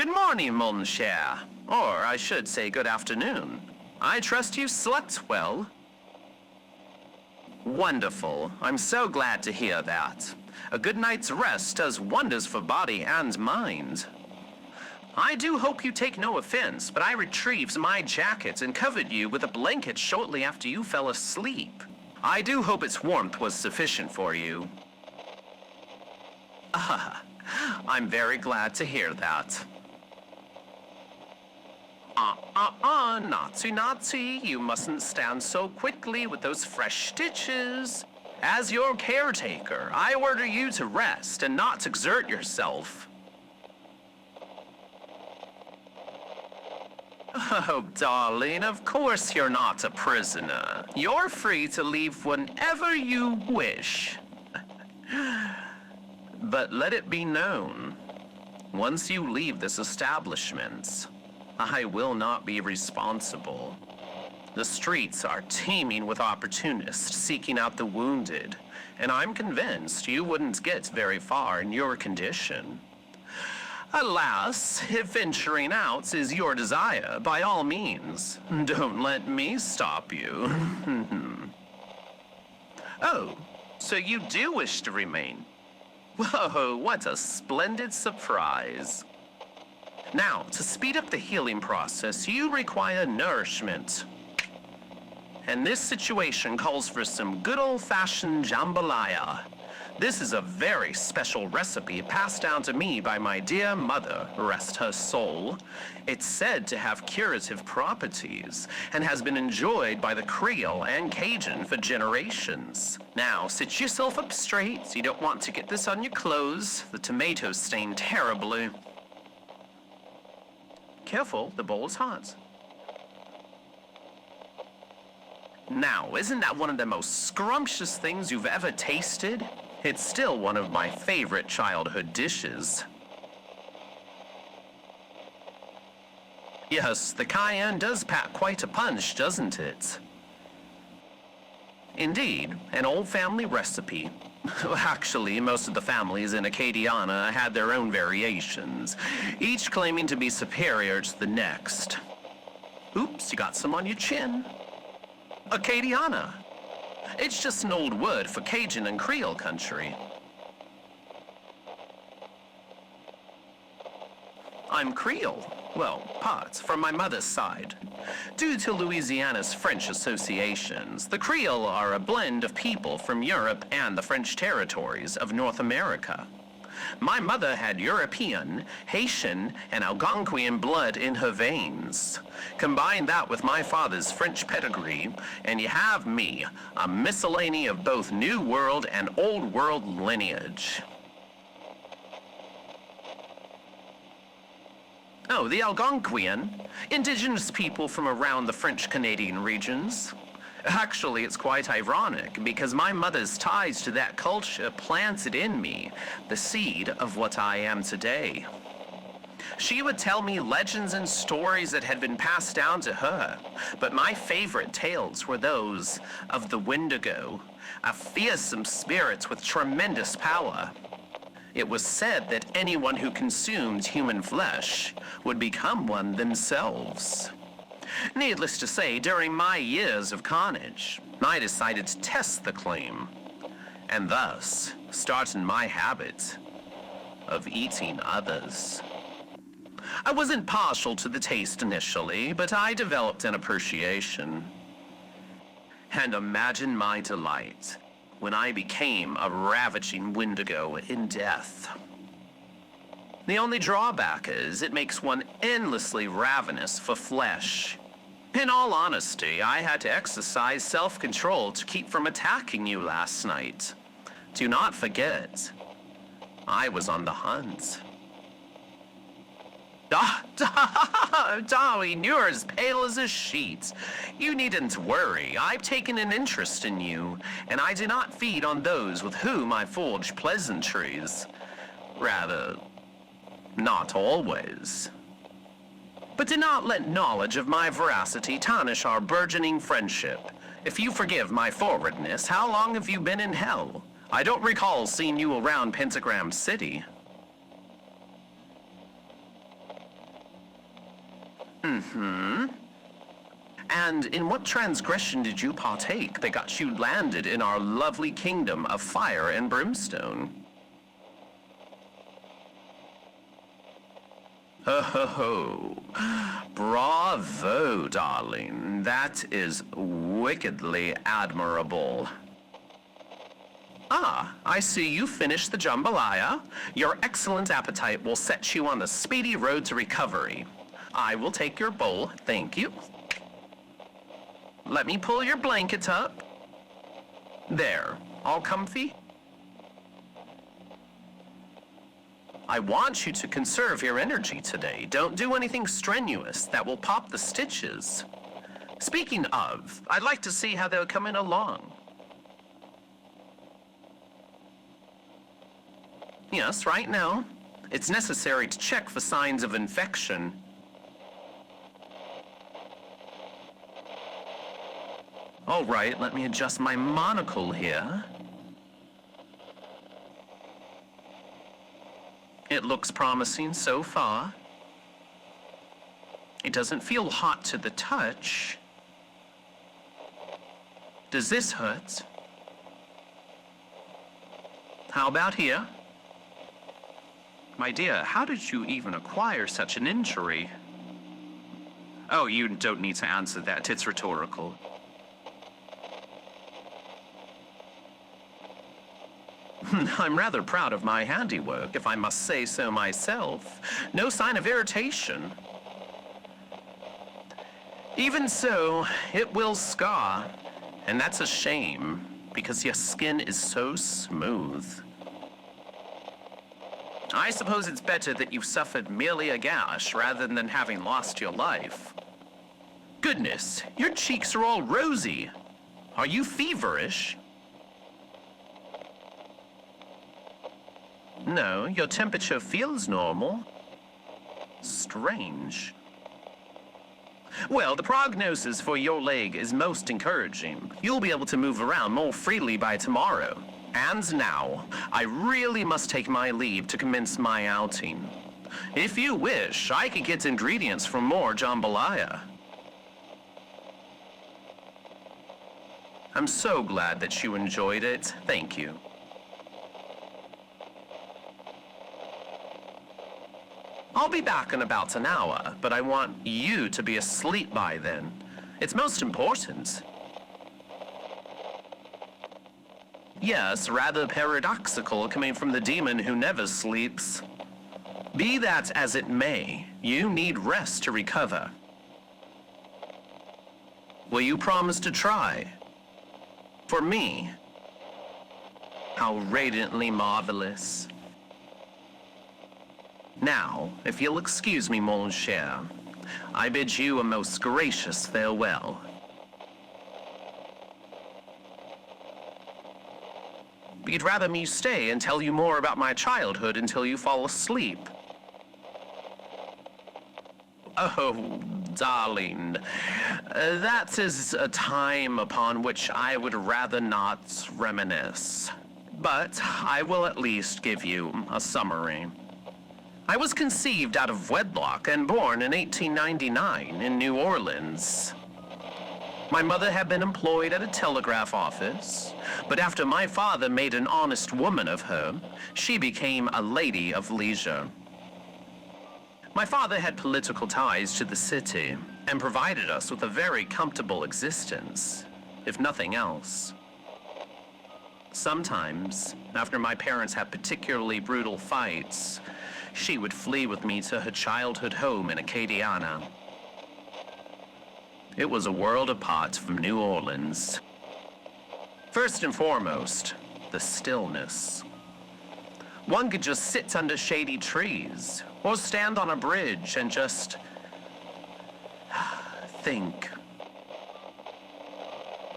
Good morning, mon cher. Or I should say good afternoon. I trust you slept well. Wonderful. I'm so glad to hear that. A good night's rest does wonders for body and mind. I do hope you take no offense, but I retrieved my jacket and covered you with a blanket shortly after you fell asleep. I do hope its warmth was sufficient for you. I'm very glad to hear that. Naughty. You mustn't stand so quickly with those fresh stitches. As your caretaker, I order you to rest and not exert yourself. Oh, darling, of course you're not a prisoner. You're free to leave whenever you wish. But let it be known, once you leave this establishment, I will not be responsible. The streets are teeming with opportunists seeking out the wounded, and I'm convinced you wouldn't get very far in your condition. Alas, if venturing out is your desire, by all means, don't let me stop you. Oh, so you do wish to remain? Whoa, what a splendid surprise. Now, to speed up the healing process, you require nourishment. And this situation calls for some good old-fashioned jambalaya. This is a very special recipe passed down to me by my dear mother, rest her soul. It's said to have curative properties and has been enjoyed by the Creole and Cajun for generations. Now, sit yourself up straight. You don't want to get this on your clothes. The tomatoes stain terribly. Careful, the bowl is hot. Now, isn't that one of the most scrumptious things you've ever tasted? It's still one of my favorite childhood dishes. Yes, the cayenne does pack quite a punch, doesn't it? Indeed, an old family recipe. Actually, most of the families in Acadiana had their own variations, each claiming to be superior to the next. Oops, you got some on your chin. Acadiana. It's just an old word for Cajun and Creole country. I'm Creole. Well, part from my mother's side. Due to Louisiana's French associations, the Creole are a blend of people from Europe and the French territories of North America. My mother had European, Haitian, and Algonquian blood in her veins. Combine that with my father's French pedigree, and you have me, a miscellany of both New World and Old World lineage. Oh, the Algonquian, indigenous people from around the French-Canadian regions. Actually, it's quite ironic, because my mother's ties to that culture planted in me the seed of what I am today. She would tell me legends and stories that had been passed down to her, but my favorite tales were those of the Wendigo, a fearsome spirit with tremendous power. It was said that anyone who consumed human flesh would become one themselves. Needless to say, during my years of carnage, I decided to test the claim, and thus started my habit of eating others. I wasn't partial to the taste initially, but I developed an appreciation. And imagine my delight when I became a ravaging Wendigo in death. The only drawback is it makes one endlessly ravenous for flesh. In all honesty, I had to exercise self-control to keep from attacking you last night. Do not forget, I was on the hunt. Darling, you're as pale as a sheet. You needn't worry. I've taken an interest in you, and I do not feed on those with whom I forge pleasantries. Rather, not always. But do not let knowledge of my veracity tarnish our burgeoning friendship. If you forgive my forwardness, how long have you been in hell? I don't recall seeing you around Pentagram City. And in what transgression did you partake that got you landed in our lovely kingdom of fire and brimstone? Ho ho ho. Bravo, darling. That is wickedly admirable. Ah, I see you finished the jambalaya. Your excellent appetite will set you on the speedy road to recovery. I will take your bowl, thank you. Let me pull your blanket up. There, all comfy? I want you to conserve your energy today. Don't do anything strenuous that will pop the stitches. Speaking of, I'd like to see how they're coming along. Yes, right now. It's necessary to check for signs of infection. All right, let me adjust my monocle here. It looks promising so far. It doesn't feel hot to the touch. Does this hurt? How about here? My dear, how did you even acquire such an injury? Oh, you don't need to answer that. It's rhetorical. I'm rather proud of my handiwork, if I must say so myself. No sign of irritation. Even so, it will scar, and that's a shame, because your skin is so smooth. I suppose it's better that you've suffered merely a gash rather than having lost your life. Goodness, your cheeks are all rosy. Are you feverish? No, your temperature feels normal. Strange. Well, the prognosis for your leg is most encouraging. You'll be able to move around more freely by tomorrow. And now, I really must take my leave to commence my outing. If you wish, I could get ingredients for more jambalaya. I'm so glad that you enjoyed it. Thank you. I'll be back in about an hour, but I want you to be asleep by then. It's most important. Yes, rather paradoxical coming from the demon who never sleeps. Be that as it may, you need rest to recover. Will you promise to try? For me? How radiantly marvelous. Now, if you'll excuse me, mon cher, I bid you a most gracious farewell. You'd rather me stay and tell you more about my childhood until you fall asleep. Oh, darling, that is a time upon which I would rather not reminisce. But I will at least give you a summary. I was conceived out of wedlock and born in 1899 in New Orleans. My mother had been employed at a telegraph office, but after my father made an honest woman of her, she became a lady of leisure. My father had political ties to the city and provided us with a very comfortable existence, if nothing else. Sometimes, after my parents had particularly brutal fights, she would flee with me to her childhood home in Acadiana. It was a world apart from New Orleans. First and foremost, the stillness. One could just sit under shady trees or stand on a bridge and just think.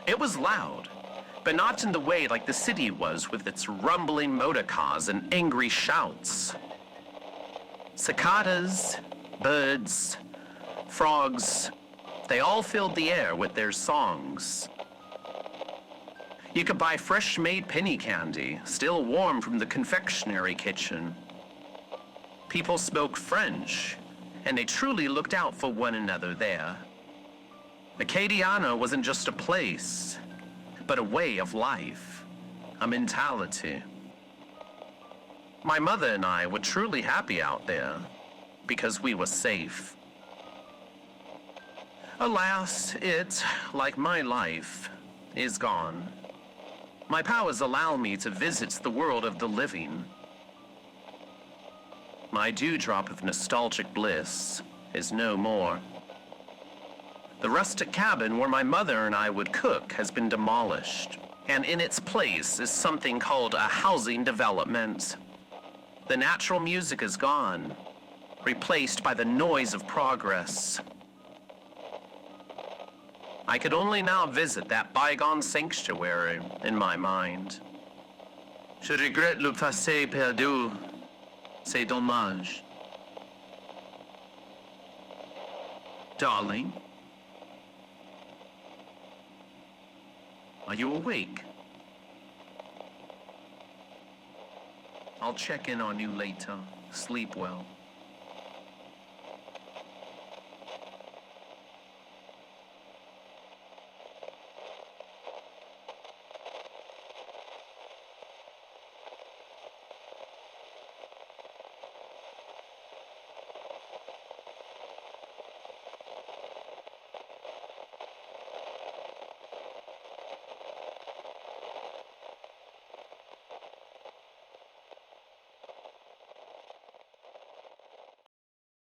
It was loud, but not in the way like the city was with its rumbling motor cars and angry shouts. Cicadas, birds, frogs, they all filled the air with their songs. You could buy fresh-made penny candy, still warm from the confectionery kitchen. People spoke French, and they truly looked out for one another there. Acadiana wasn't just a place, but a way of life, a mentality. My mother and I were truly happy out there because we were safe. Alas, it, like my life, is gone. My powers allow me to visit the world of the living. My dewdrop of nostalgic bliss is no more. The rustic cabin where my mother and I would cook has been demolished, and in its place is something called a housing development. The natural music is gone, replaced by the noise of progress. I could only now visit that bygone sanctuary in my mind. Je regrette le passé perdu. C'est dommage. Darling, are you awake? I'll check in on you later. Sleep well.